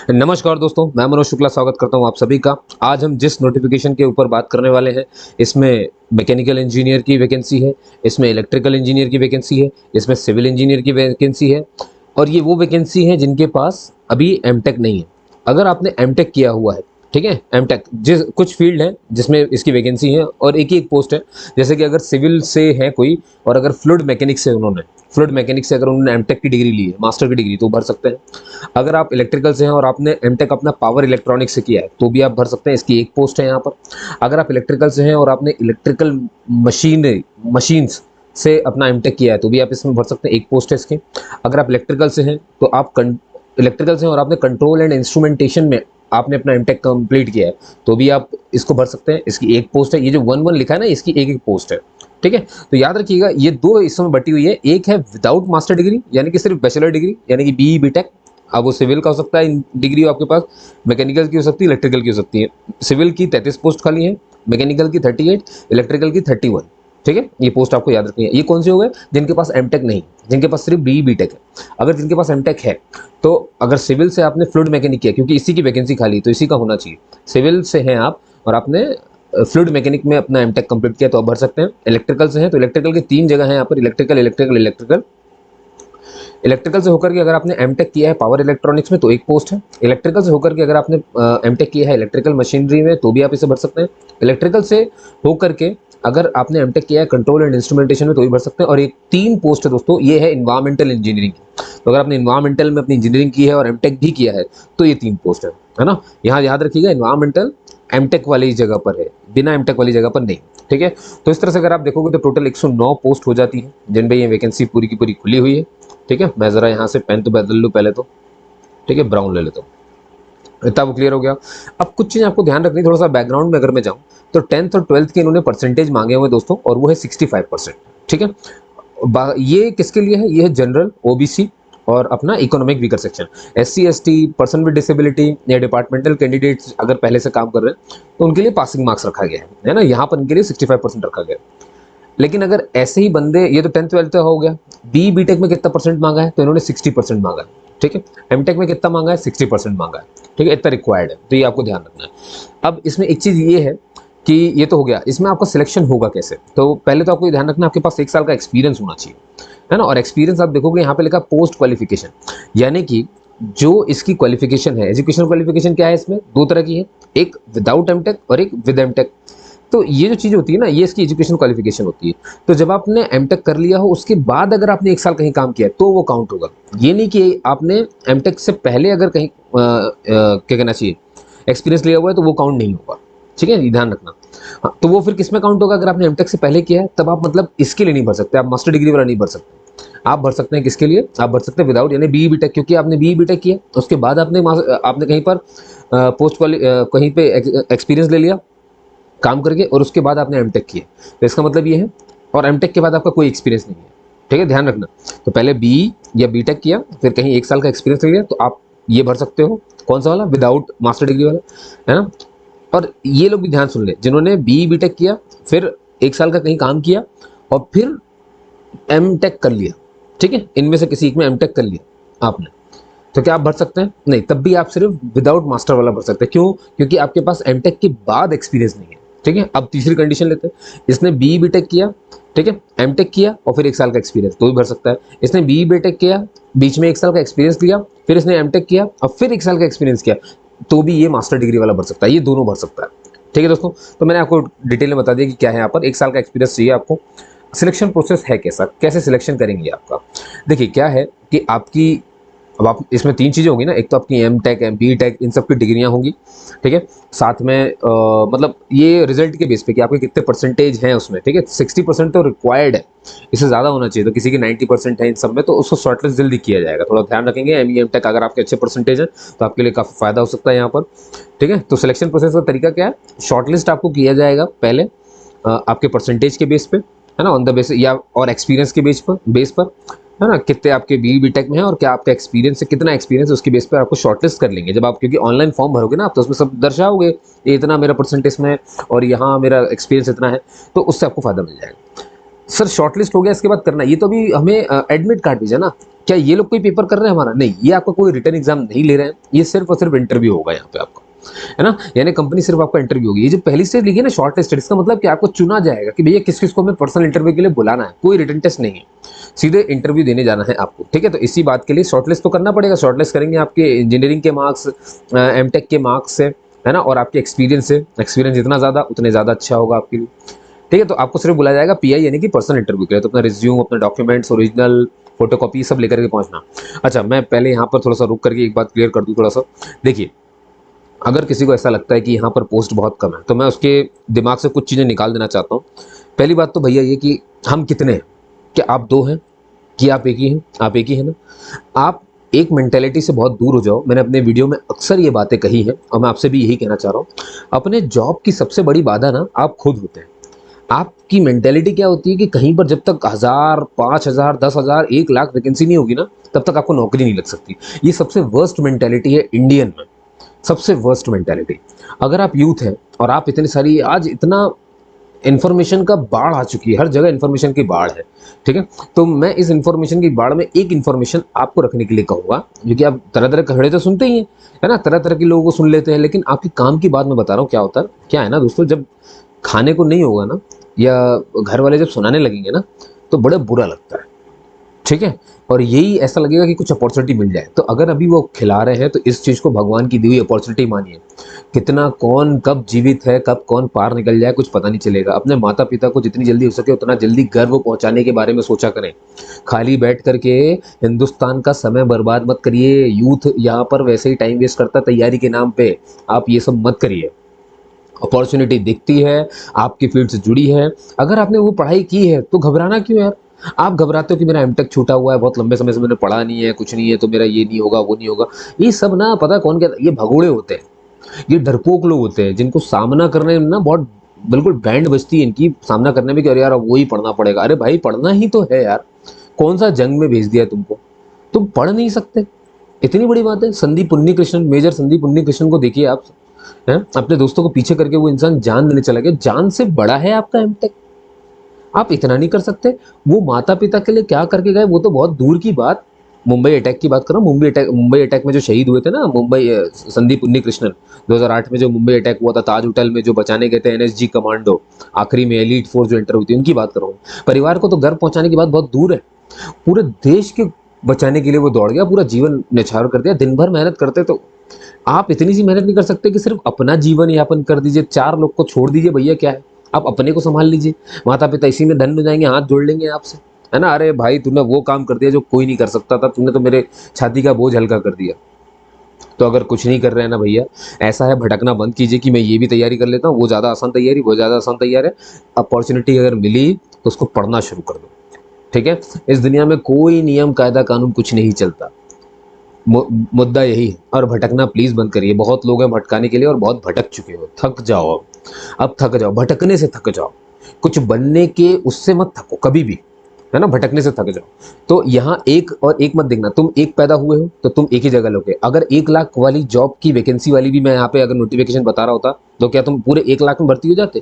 नमस्कार दोस्तों, मैं मनोज शुक्ला स्वागत करता हूं आप सभी का। आज हम जिस नोटिफिकेशन के ऊपर बात करने वाले हैं, इसमें मैकेनिकल इंजीनियर की वैकेंसी है, इसमें इलेक्ट्रिकल इंजीनियर की वैकेंसी है, इसमें सिविल इंजीनियर की वैकेंसी है और ये वो वैकेंसी है जिनके पास अभी एमटेक नहीं है। अगर आपने एमटेक किया हुआ है, ठीक है, एमटेक जिस कुछ फील्ड है जिसमें इसकी वैकेंसी है और एक ही एक पोस्ट है। जैसे कि अगर सिविल से है कोई और अगर फ्लूइड मैकेनिक से अगर उन्होंने एमटेक की डिग्री ली है, मास्टर की डिग्री, तो भर सकते हैं। अगर आप इलेक्ट्रिकल से हैं और आपने एमटेक अपना पावर इलेक्ट्रॉनिक्स से किया है तो भी आप भर सकते हैं, इसकी एक पोस्ट है यहाँ पर। अगर आप इलेक्ट्रिकल से हैं और आपने इलेक्ट्रिकल मशीन्स से अपना एमटेक किया है तो भी आप इसमें भर सकते हैं, एक पोस्ट है इसकी। अगर आप इलेक्ट्रिकल से हैं तो आप इलेक्ट्रिकल से हैं और आपने कंट्रोल एंड इंस्ट्रूमेंटेशन में आपने अपना एमटेक कंप्लीट किया है तो भी आप इसको भर सकते हैं, इसकी एक पोस्ट है। ये जो 1-1 लिखा है ना, इसकी एक एक पोस्ट है, ठीक है। तो याद रखिएगा ये दो हिस्सों में बटी हुई है। एक है विदाउट मास्टर डिग्री यानी कि सिर्फ बैचलर डिग्री यानी कि बीई बीटेक। अब वो सिविल का हो सकता है डिग्री आपके पास, मैकेनिकल की हो सकती है, इलेक्ट्रिकल की हो सकती है। सिविल की 33 पोस्ट खाली है, मैकेनिकल की 38, इलेक्ट्रिकल की 31, ठीक है। ये पोस्ट आपको याद रखनी है। ये कौन से हो गए? जिनके पास एमटेक नहीं, जिनके पास सिर्फ बीई बीटेक है। अगर जिनके पास एमटेक है तो अगर सिविल से आपने फ्लूइड मैकेनिक किया, क्योंकि इसी की वैकेंसी खाली तो इसी का होना चाहिए, सिविल से हैं आप और आपने फ्लूइड मैकेनिक में अपना एमटेक कंप्लीट किया तो आप भर सकते हैं। इलेक्ट्रिकल से हैं तो इलेक्ट्रिकल की 3 जगह है यहाँ पर, इलेक्ट्रिकल इलेक्ट्रिकल इलेक्ट्रिकल। इलेक्ट्रिकल से होकर के अगर आपने एमटेक किया है पावर इलेक्ट्रॉनिक्स में तो एक पोस्ट है। इलेक्ट्रिकल से होकर के अगर आपने एमटेक किया है इलेक्ट्रिकल मशीनरी में तो भी आप इसे भर सकते हैं। इलेक्ट्रिकल से होकर के अगर आपने एमटेक किया है कंट्रोल एंड इंस्ट्रूमेंटेशन में तो भी भर सकते हैं। और एक 3 पोस्ट है दोस्तों, ये है इन्वायरमेंटल इंजीनियरिंग की। तो अगर आपने इन्वायरमेंटल में अपनी इंजीनियरिंग की है और एमटेक भी किया है तो ये 3 पोस्ट है ना। यहाँ याद रखिएगा इन्वायरमेंटल एमटेक वाली जगह पर है, बिना एमटेक वाली जगह पर नहीं, ठीक है। तो इस तरह से अगर आप देखोगे तो टोटल 109 पोस्ट हो जाती है जिनमें ये वैकेंसी पूरी की पूरी खुली हुई है, ठीक है। मैं जरा यहाँ से पेन तो बदल लूँ पहले तो, ठीक है, ब्राउन ले लेता हूँ। इतना वो क्लियर हो गया। अब कुछ चीज़ आपको ध्यान रखनी, थोड़ा सा बैकग्राउंड में अगर मैं जाऊँ तो 10th और 12th के इन्होंने परसेंटेज मांगे हुए दोस्तों, और वो है 65%, ठीक है। ये किसके लिए है? ये है जनरल, ओबीसी और अपना economic weaker section. SC ST, person with disability या डिपार्टमेंटल कैंडिडेट्स अगर पहले से काम कर रहे हैं तो उनके लिए पासिंग मार्क्स रखा गया है ना। यहाँ पर इनके लिए 65% रखा गया है। लेकिन अगर ऐसे ही बंदे, ये तो 10th 12th हो गया, बी बीटेक में कितना परसेंट मांगा है? तो इन्होंने 60% मांगा है, ठीक है। एमटेक में कितना मांगा है? 60% मांगा है, ठीक है। इतना रिक्वायर्ड है, तो ये आपको ध्यान रखना है। अब इसमें एक चीज़ ये है कि ये तो हो गया, इसमें आपका सिलेक्शन होगा कैसे? तो पहले तो आपको ध्यान रखना आपके पास 1 साल का एक्सपीरियंस होना चाहिए, है ना। और एक्सपीरियंस आप देखोगे यहाँ पे लिखा पोस्ट क्वालिफिकेशन, यानी कि जो इसकी क्वालिफिकेशन है, एजुकेशन क्वालिफिकेशन क्या है? इसमें 2 तरह की है, एक विदाउट एमटेक और एक विद एमटेक। तो ये जो चीज़ होती है ना, ये इसकी एजुकेशन क्वालिफिकेशन होती है। तो जब आपने एमटेक कर लिया हो उसके बाद अगर आपने 1 साल कहीं काम किया तो वो काउंट होगा। ये नहीं कि आपने एमटेक से पहले अगर कहीं क्या कहना चाहिए एक्सपीरियंस लिया हुआ है तो वो काउंट नहीं होगा, ठीक है, ये ध्यान रखना। हाँ, तो वो फिर किस में काउंट होगा? अगर आपने एमटेक से पहले किया है तब आप मतलब इसके लिए नहीं भर सकते, आप मास्टर डिग्री वाला नहीं भर सकते। आप भर सकते हैं किसके लिए? आप भर सकते हैं विदाउट, यानी बीई बीटेक, क्योंकि आपने बीई बीटेक किया उसके बाद आपने कहीं पर पोस्ट कहीं पे एक्सपीरियंस ले लिया काम करके और उसके बाद आपने एमटेक किया, तो इसका मतलब ये है। और एमटेक के बाद आपका कोई एक्सपीरियंस नहीं है, ठीक है, ध्यान रखना। तो पहले बीई या बीटेक किया, फिर कहीं 1 साल का एक्सपीरियंस ले लिया तो आप ये भर सकते हो। कौन सा वाला? विदाउट मास्टर डिग्री वाला, है ना। और ये लोग भी ध्यान सुन ले, जिन्होंने बीई बीटेक किया, फिर 1 साल का कहीं काम किया और फिर एमटेक कर लिया, ठीक है, इनमें से किसी एक में एमटेक कर लिया आपने, तो क्या आप भर सकते हैं? नहीं, तब भी आप सिर्फ विदाउट मास्टर वाला भर सकते हैं। क्यों? क्योंकि आपके पास एमटेक के बाद एक्सपीरियंस नहीं है, ठीक है। अब तीसरी कंडीशन लेते हैं, इसने बीई बीटेक किया, ठीक है, एमटेक किया और फिर 1 साल का एक्सपीरियंस, तो भी भर सकता है। इसने बीई बीटेक किया, बीच में 1 साल का एक्सपीरियंस लिया, फिर इसने एमटेक किया और फिर 1 साल का एक्सपीरियंस किया, तो भी ये मास्टर डिग्री वाला भर सकता है। ये दोनों भर सकता है, ठीक है दोस्तों। तो मैंने आपको डिटेल में बता दिया कि क्या है यहाँ पर। 1 साल का एक्सपीरियंस चाहिए आपको। सिलेक्शन प्रोसेस है कैसा, कैसे सिलेक्शन करेंगे आपका? देखिए क्या है कि आपकी, अब आप इसमें 3 चीज़ें होंगी ना, एक तो आपकी एमटेक, बीटेक, इन सब की डिग्रियां होंगी, ठीक है। साथ में मतलब ये रिजल्ट के बेस पे कि आपके कितने परसेंटेज हैं उसमें, ठीक है। 60% तो रिक्वायर्ड है, इससे ज़्यादा होना चाहिए। तो किसी के 90% है इन सब में तो उसको शॉर्टलिस्ट जल्दी किया जाएगा। थोड़ा ध्यान रखेंगे, एमटेक अगर आपके अच्छे परसेंटेज है तो आपके लिए काफ़ी फायदा हो सकता है यहाँ पर, ठीक है। तो सिलेक्शन प्रोसेस का तरीका क्या है? शॉर्टलिस्ट आपको किया जाएगा पहले आपके परसेंटेज के बेस पे, है ना, ऑन द बेस, या और एक्सपीरियंस के बेस पर, है ना, कितने आपके बीई बीटेक में है और क्या आपका एक्सपीरियंस है, कितना एक्सपीरियंस है, उसके बेस पर आपको शॉर्टलिस्ट कर लेंगे। जब आप, क्योंकि ऑनलाइन फॉर्म भरोगे ना आप, तो उसमें सब दर्शाओगे ये इतना मेरा परसेंटेज में और यहाँ मेरा एक्सपीरियंस इतना है, तो उससे आपको फायदा मिल जाएगा। सर शॉर्टलिस्ट हो गया, इसके बाद करना ये तो अभी हमें एडमिट कार्ड भेजा ना, क्या ये लोग कोई पेपर कर रहे हैं हमारा? नहीं, ये आपका कोई रिटर्न एग्जाम नहीं ले रहे हैं, ये सिर्फ और सिर्फ इंटरव्यू होगा यहाँ पे आपका, है ना। यानी कंपनी सिर्फ आपका इंटरव्यू होगी। ये जो पहली स्टेज लिखी है ना शॉर्ट लिस्टेड, इसका मतलब कि आपको चुना जाएगा कि भैया किस किस को हमें पर्सनल इंटरव्यू के लिए बुलाना है, कोई रिटर्न टेस्ट नहीं है, सीधे इंटरव्यू देने जाना है आपको, ठीक है। तो इसी बात के लिए शॉर्टलिस्ट तो करना पड़ेगा। शॉर्टलिस्ट करेंगे आपके इंजीनियरिंग के मार्क्स, एमटेक के मार्क्स से, है ना, और आपके एक्सपीरियंस से। एक्सपीरियंस जितना ज़्यादा उतने ज़्यादा अच्छा होगा आपके लिए, ठीक है। तो आपको सिर्फ बुलाया जाएगा पीआई यानी कि पर्सनल इंटरव्यू के लिए। तो अपना रिज्यूम, अपने डॉक्यूमेंट्स, ओरिजिनल फोटोकॉपी सब लेकर के पहुंचना। अच्छा, मैं पहले यहाँ पर थोड़ा सा रुक करके एक बात क्लियर कर दूँ थोड़ा सा। देखिए, अगर किसी को ऐसा लगता है कि यहाँ पर पोस्ट बहुत कम है, तो मैं उसके दिमाग से कुछ चीज़ें निकाल देना चाहता हूँ। पहली बात तो भैया ये कि हम कितने हैं, क्या आप 2 हैं कि आप एक ही हैं? आप एक ही हैं ना। आप एक मेंटेलिटी से बहुत दूर हो जाओ। मैंने अपने वीडियो में अक्सर ये बातें कही हैं और मैं आपसे भी यही कहना चाह रहा हूँ। अपने जॉब की सबसे बड़ी बाधा ना आप खुद होते हैं। आपकी मेंटेलिटी क्या होती है कि कहीं पर जब तक 1000, 5000, 10,000, 1,00,000 वैकेंसी नहीं होगी ना, तब तक आपको नौकरी नहीं लग सकती। ये सबसे वर्स्ट मेंटेलिटी है इंडियन में, सबसे वर्स्ट मेंटेलिटी। अगर आप यूथ हैं और आप इतनी सारी, आज इतना इन्फॉर्मेशन का बाढ़ आ चुकी है, हर जगह इन्फॉर्मेशन की बाढ़ है, ठीक है। तो मैं इस इन्फॉर्मेशन की बाढ़ में एक इन्फॉर्मेशन आपको रखने के लिए कहूँगा, जो कि आप तरह तरह के खड़े तो सुनते ही हैं, है ना, तरह तरह के लोगों को सुन लेते हैं, लेकिन आपके काम की बात मैं बता रहा हूँ। क्या होता है, क्या है ना दोस्तों, जब खाने को नहीं होगा ना, या घर वाले जब सुनाने लगेंगे ना, तो बड़ा बुरा लगता है, ठीक है। और यही ऐसा लगेगा कि कुछ अपॉर्चुनिटी मिल जाए। तो अगर अभी वो खिला रहे हैं तो इस चीज़ को भगवान की दी हुई अपॉर्चुनिटी मानिए। कितना कौन कब जीवित है, कब कौन पार निकल जाए, कुछ पता नहीं चलेगा। अपने माता पिता को जितनी जल्दी हो सके उतना जल्दी गर्व पहुंचाने के बारे में सोचा करें। खाली बैठ करके हिंदुस्तान का समय बर्बाद मत करिए। यूथ यहाँ पर वैसे ही टाइम वेस्ट करता तैयारी के नाम पे, आप ये सब मत करिए। अपॉर्चुनिटी दिखती है, आपकी फील्ड से जुड़ी है, अगर आपने वो पढ़ाई की है तो घबराना क्यों यार। आप घबराते हो कि मेरा एमटेक छूटा हुआ है, बहुत लंबे समय से मैंने पढ़ा नहीं है, कुछ नहीं है, तो मेरा ये नहीं होगा, वो नहीं होगा। ये सब ना, पता है कौन कहता है, ये भगोड़े होते हैं, ये डरपोक लोग होते हैं, जिनको सामना करने में ना बहुत बिल्कुल बैंड बजती है इनकी, सामना करने में कि अरे यार अब वो ही पढ़ना पड़ेगा। अरे भाई पढ़ना ही तो है यार, कौन सा जंग में भेज दिया तुमको, तुम पढ़ नहीं सकते? इतनी बड़ी बात है। संदीप उन्नीकृष्णन, मेजर संदीप उन्नीकृष्णन को देखिए आप, है अपने दोस्तों को पीछे करके वो इंसान जान देने चला गया। जान से बड़ा है आपका एमटेक, आप इतना नहीं कर सकते? वो माता पिता के लिए क्या करके गए वो तो बहुत दूर की बात। मुंबई अटैक की बात कर रहा हूँ। मुंबई अटैक में जो शहीद हुए थे ना, संदीप उन्नीकृष्णन, 2008 में जो मुंबई अटैक हुआ था, ताज होटल में जो बचाने गए थे एनएसजी कमांडो, आखिरी में एलीट फोर्स जो एंटर हुई थी, उनकी बात कर रहा हूँ। परिवार को तो गर्व पहुंचाने की बात बहुत दूर है, पूरे देश के बचाने के लिए वो दौड़ गया, पूरा जीवन न्यौछावर कर दिया, दिन भर मेहनत करते। तो आप इतनी सी मेहनत नहीं कर सकते कि सिर्फ अपना जीवन यापन कर दीजिए, 4 लोग को छोड़ दीजिए? भैया क्या है, आप अपने को संभाल लीजिए। माता पिता इसी में धन्य हो जाएंगे, हाथ जोड़ लेंगे आपसे, है ना। अरे भाई तूने वो काम कर दिया जो कोई नहीं कर सकता था, तूने तो मेरे छाती का बोझ हल्का कर दिया। तो अगर कुछ नहीं कर रहे हैं ना भैया, ऐसा है, भटकना बंद कीजिए कि मैं ये भी तैयारी कर लेता हूँ, वो ज़्यादा आसान तैयारी, वो ज़्यादा आसान तैयार है। अपॉर्चुनिटी अगर मिली तो उसको पढ़ना शुरू कर दो, ठीक है। इस दुनिया में कोई नियम कायदा कानून कुछ नहीं चलता, मुद्दा यही है। और भटकना प्लीज बंद करिए। बहुत लोग हैं भटकाने के लिए और बहुत भटक चुके हो। थक जाओ, अब थक जाओ, भटकने से थक जाओ, कुछ बनने के उससे मत थको कभी भी, है ना, भटकने से थक जाओ। तो यहाँ एक और एक मत देखना, तुम एक पैदा हुए हो तो तुम एक ही जगह लोगे। अगर 1,00,000 वाली जॉब की वैकेंसी वाली भी मैं यहाँ पे अगर नोटिफिकेशन बता रहा होता, तो क्या तुम पूरे 1,00,000 में भर्ती हो जाते?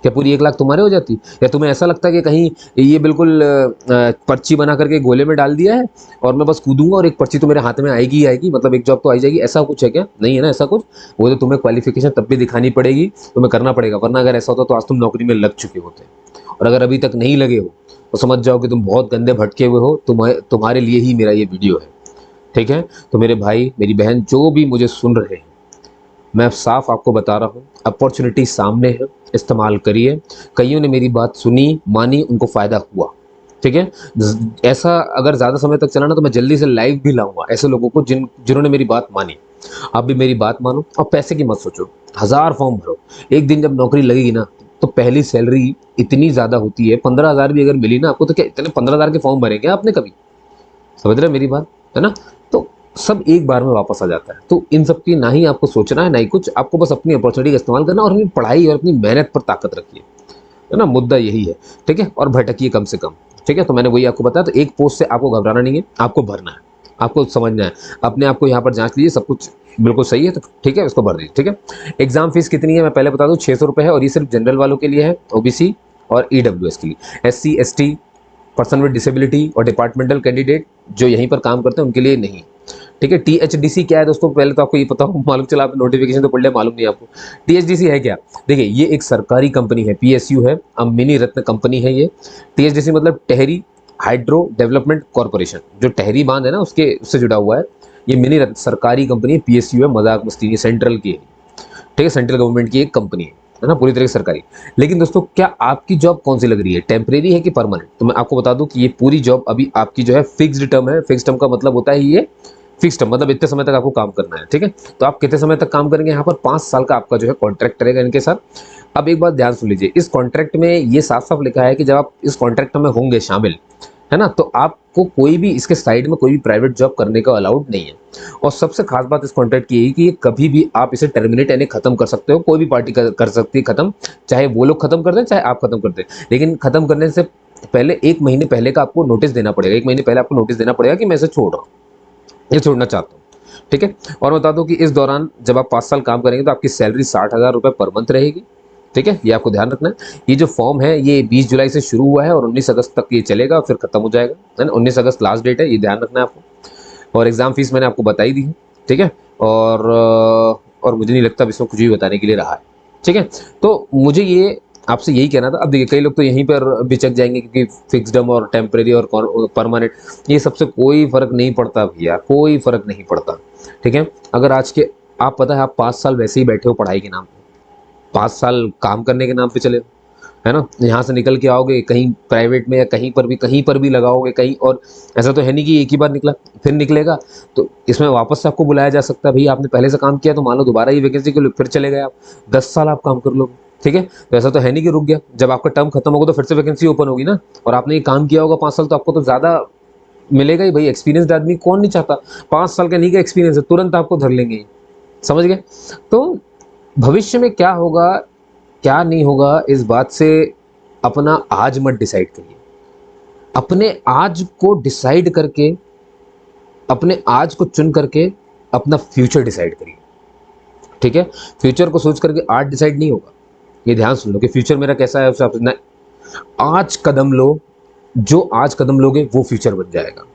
क्या पूरी 1,00,000 तुम्हारे हो जाती? या तुम्हें ऐसा लगता है कि कहीं ये बिल्कुल पर्ची बना करके गोले में डाल दिया है और मैं बस कूदूंगा और एक पर्ची तो मेरे हाथ में आएगी ही आएगी, मतलब एक जॉब तो आई जाएगी, ऐसा कुछ है क्या? नहीं है ना ऐसा कुछ। वो तो तुम्हें क्वालिफिकेशन तब भी दिखानी पड़ेगी, तुम्हें करना पड़ेगा, वरना अगर ऐसा होता तो आज तुम नौकरी में लग चुके होते। और अगर अभी तक नहीं लगे हो तो समझ जाओ कि तुम बहुत गंदे भटके हुए हो। तुम्हारे लिए ही मेरा ये वीडियो है, ठीक है। तो मेरे भाई मेरी बहन जो भी मुझे सुन रहे हैं, मैं साफ आपको बता रहा हूँ, अपॉर्चुनिटी सामने है, इस्तेमाल करिए। कईयों ने मेरी बात सुनी, मानी, उनको फ़ायदा हुआ, ठीक है। ऐसा अगर ज़्यादा समय तक चला ना तो मैं जल्दी से लाइव भी लाऊंगा ऐसे लोगों को जिन्होंने मेरी बात मानी। आप भी मेरी बात मानो और पैसे की मत सोचो। 1000 फॉर्म भरो, एक दिन जब नौकरी लगेगी ना तो पहली सैलरी इतनी ज़्यादा होती है, 15,000 भी अगर मिली ना आपको, तो क्या इतने 15,000 के फॉर्म भरेंगे आपने कभी? समझ रहे मेरी बात, है ना। तो सब एक बार में वापस आ जाता है। तो इन सब की ना ही आपको सोचना है ना ही कुछ, आपको बस अपनी अपॉर्चुनिटी का इस्तेमाल करना और अपनी पढ़ाई और अपनी मेहनत पर ताकत रखिए, है ना। मुद्दा यही है, ठीक है। और भटकिए कम से कम, ठीक है। तो मैंने वही आपको बताया। तो एक पोस्ट से आपको घबराना नहीं है, आपको भरना है, आपको समझना है। अपने आप को यहाँ पर जांच लीजिए, सब कुछ बिल्कुल सही है तो ठीक है, उसको भर दीजिए, ठीक है। एग्जाम फीस कितनी है मैं पहले बता दूँ, 600 रुपये है और ये सिर्फ जनरल वालों के लिए है, ओबीसी और EWS के लिए। SC ST, person with disability और डिपार्टमेंटल कैंडिडेट जो यहीं पर काम करते हैं उनके लिए नहीं। ठीक है। THDC क्या है दोस्तों, पहले तो आपको ये पता हो, मालूम चला, आप नोटिफिकेशन तो पढ़ लिया, मालूम नहीं आपको। THDC है क्या? देखिए ये एक सरकारी कंपनी है, PSU है, अब मिनी रत्न कंपनी है ये। THDC मतलब टेहरी हाइड्रो डेवलपमेंट कॉर्पोरेशन, जो टेहरी बांध है ना उसके उससे जुड़ा हुआ है। ये मिनी रत्न सरकारी कंपनी है, PSU है, मजाक मस्ती नहीं, सेंट्रल की है। ठीक है, सेंट्रल गवर्नमेंट की एक कंपनी है ना, पूरी तरह से सरकारी। लेकिन दोस्तों क्या आपकी जॉब कौन सी लग रही है, टेम्परेरी है कि परमानेंट? तो मैं आपको बता दूं कि ये पूरी जॉब अभी आपकी जो है फिक्स्ड टर्म है। फिक्स्ड टर्म का मतलब होता है ये फिक्स टर्म, मतलब इतने समय तक आपको काम करना है। ठीक है, तो आप कितने समय तक काम करेंगे? यहाँ पर 5 साल का आपका जो है कॉन्ट्रैक्ट रहेगा इनके साथ। अब एक बात ध्यान सुन लीजिए, इस कॉन्ट्रैक्ट में ये साफ साफ लिखा है कि जब आप इस कॉन्ट्रैक्ट में होंगे शामिल, है ना, तो आपको कोई भी इसके साइड में कोई भी प्राइवेट जॉब करने का अलाउड नहीं है। और सबसे खास बात इस कॉन्ट्रैक्ट की है कि ये कभी भी आप इसे टर्मिनेट यानी खत्म कर सकते हो, कोई भी पार्टी कर सकती है खत्म, चाहे वो लोग खत्म कर दें चाहे आप खत्म कर दें। लेकिन खत्म करने से पहले 1 महीने पहले का आपको नोटिस देना पड़ेगा। 1 महीने पहले आपको नोटिस देना पड़ेगा कि मैं इसे छोड़ रहा हूँ, ये छोड़ना चाहता हूँ। ठीक है, और बता दो कि इस दौरान जब आप 5 साल काम करेंगे तो आपकी सैलरी 60,000 रुपये पर मंथ रहेगी। ठीक है, ये आपको ध्यान रखना है। ये जो फॉर्म है ये 20 जुलाई से शुरू हुआ है और 19 अगस्त तक ये चलेगा, फिर खत्म हो जाएगा, है ना। 19 अगस्त लास्ट डेट है, ये ध्यान रखना है आपको। और एग्जाम फीस मैंने आपको बताई दी है। ठीक है, और मुझे नहीं लगता अब इसमें कुछ भी बताने के लिए रहा है। ठीक है, तो मुझे ये आपसे यही कहना था। अब देखिए कई लोग तो यहीं पर बिचक जाएंगे क्योंकि फिक्सडम और टेम्परेरी और परमानेंट, ये सबसे कोई फर्क नहीं पड़ता भैया, कोई फर्क नहीं पड़ता। ठीक है, अगर आज के आप पता है आप 5 साल वैसे ही बैठे हो पढ़ाई के नाम पे, 5 साल काम करने के नाम पे चले हो, है ना, यहाँ से निकल के आओगे कहीं प्राइवेट में या कहीं पर भी लगाओगे कहीं, और ऐसा तो है नहीं कि एक ही बार निकला फिर निकलेगा, तो इसमें वापस से आपको बुलाया जा सकता है। भाई आपने पहले से काम किया तो मान लो दोबारा ये वैकेंसी के लिए फिर चले गए आप, 10 साल आप काम कर लोगे। ठीक है, तो ऐसा तो है नहीं कि रुक गया, जब आपका टर्म खत्म होगा तो फिर से वैकेंसी ओपन होगी ना, और आपने ये काम किया होगा 5 साल तो आपको तो ज़्यादा मिलेगा ही भाई। एक्सपीरियंस आदमी कौन नहीं चाहता, 5 साल का नहीं का एक्सपीरियंस है, तुरंत आपको धर लेंगे, समझ गए। तो भविष्य में क्या होगा क्या नहीं होगा इस बात से अपना आज मत डिसाइड करिए, अपने आज को डिसाइड करके, अपने आज को चुन करके अपना फ्यूचर डिसाइड करिए। ठीक है, फ्यूचर को सोच करके आज डिसाइड नहीं होगा। ये ध्यान सुन लो कि फ्यूचर मेरा कैसा है, आज कदम लो, जो आज कदम लोगे वो फ्यूचर बन जाएगा।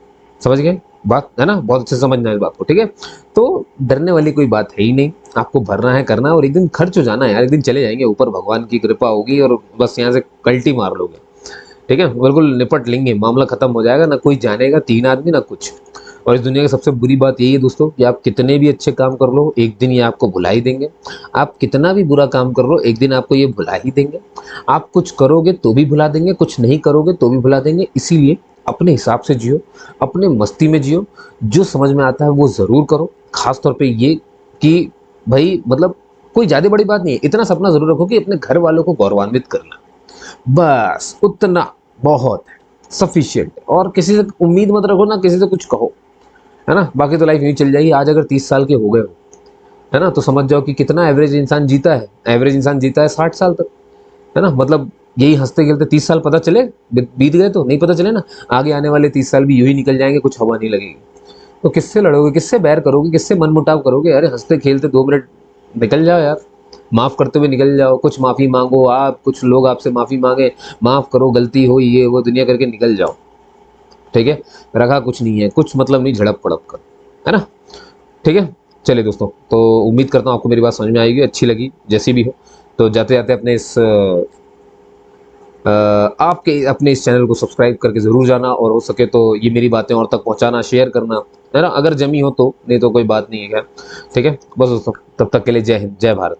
समझ गए बात, है ना, बहुत अच्छे से समझना है इस बात को। ठीक है, तो डरने वाली कोई बात है ही नहीं, आपको भरना है करना है, और एक दिन खर्च हो जाना है यार, एक दिन चले जाएंगे, ऊपर भगवान की कृपा होगी और बस यहाँ से कल्टी मार लोगे। ठीक है, बिल्कुल निपट लेंगे, मामला खत्म हो जाएगा, ना कोई जानेगा, 3 आदमी ना कुछ। और इस दुनिया की सबसे बुरी बात यही है दोस्तों कि आप कितने भी अच्छे काम कर लो एक दिन ये आपको भुला ही देंगे, आप कितना भी बुरा काम कर लो एक दिन आपको ये भुला ही देंगे। आप कुछ करोगे तो भी भुला देंगे, कुछ नहीं करोगे तो भी भुला देंगे। इसीलिए अपने हिसाब से जियो, अपने मस्ती में जियो, जो समझ में आता है वो ज़रूर करो। खास तौर पे ये कि भाई मतलब कोई ज़्यादा बड़ी बात नहीं है, इतना सपना ज़रूर रखो कि अपने घर वालों को गौरवान्वित करना, बस उतना बहुत है, सफिशियंट। और किसी से उम्मीद मत रखो, ना किसी से कुछ कहो, है ना, बाकी तो लाइफ यूँ चल जाएगी। आज अगर 30 साल के हो गए हो, है ना, तो समझ जाओ कि कितना एवरेज इंसान जीता है। एवरेज इंसान जीता है 60 साल तक, है ना, मतलब यही हंसते खेलते 30 साल पता चले बीत गए तो नहीं पता चले ना, आगे आने वाले 30 साल भी यूं ही निकल जाएंगे, कुछ हवा नहीं लगेगी। तो किससे लड़ोगे, किससे बैर करोगे, किससे मनमुटाव करोगे? अरे हंसते खेलते 2 मिनट निकल जाओ यार, माफ़ करते हुए निकल जाओ, कुछ माफ़ी मांगो आप, कुछ लोग आपसे माफ़ी मांगे, माफ़ करो गलती हो ये वो दुनिया करके निकल जाओ। ठीक है, रखा कुछ नहीं है, कुछ मतलब नहीं झड़प पड़प कर, है ना। ठीक है, चलिए दोस्तों, तो उम्मीद करता हूँ आपको मेरी बात समझ में आएगी, अच्छी लगी जैसी भी हो। तो जाते जाते अपने आपके अपने इस चैनल को सब्सक्राइब करके ज़रूर जाना, और हो सके तो ये मेरी बातें और तक पहुँचाना, शेयर करना, है ना, अगर जमी हो तो, नहीं तो कोई बात नहीं है। खैर ठीक है, बस दोस्तों तब तक के लिए जय हिंद, जय भारत।